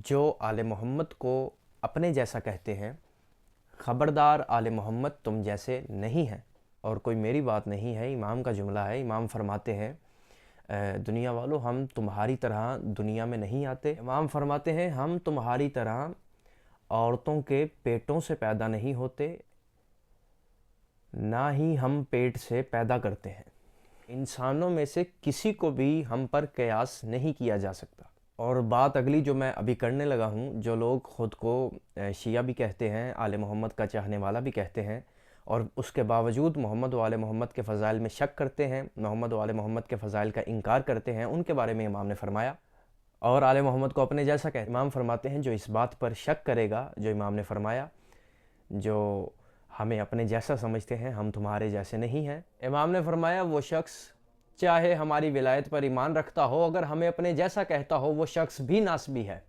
جو آل محمد کو اپنے جیسا کہتے ہیں، خبردار آل محمد تم جیسے نہیں ہیں۔ اور کوئی میری بات نہیں ہے، امام کا جملہ ہے۔ امام فرماتے ہیں دنیا والو ہم تمہاری طرح دنیا میں نہیں آتے۔ امام فرماتے ہیں ہم تمہاری طرح عورتوں کے پیٹوں سے پیدا نہیں ہوتے، نہ ہی ہم پیٹ سے پیدا کرتے ہیں۔ انسانوں میں سے کسی کو بھی ہم پر قیاس نہیں کیا جا سکتا۔ اور بات اگلی جو میں ابھی کرنے لگا ہوں، جو لوگ خود کو شیعہ بھی کہتے ہیں، آل محمد کا چاہنے والا بھی کہتے ہیں، اور اس کے باوجود محمد و آل محمد کے فضائل میں شک کرتے ہیں، محمد و آل محمد کے فضائل کا انکار کرتے ہیں، ان کے بارے میں امام نے فرمایا اور آل محمد کو اپنے جیسا کہتے ہیں۔ امام فرماتے ہیں جو اس بات پر شک کرے گا، جو امام نے فرمایا، جو ہمیں اپنے جیسا سمجھتے ہیں، ہم تمہارے جیسے نہیں ہیں۔ امام نے فرمایا وہ شخص چاہے ہماری ولایت پر ایمان رکھتا ہو، اگر ہمیں اپنے جیسا کہتا ہو، وہ شخص بھی ناسبی ہے۔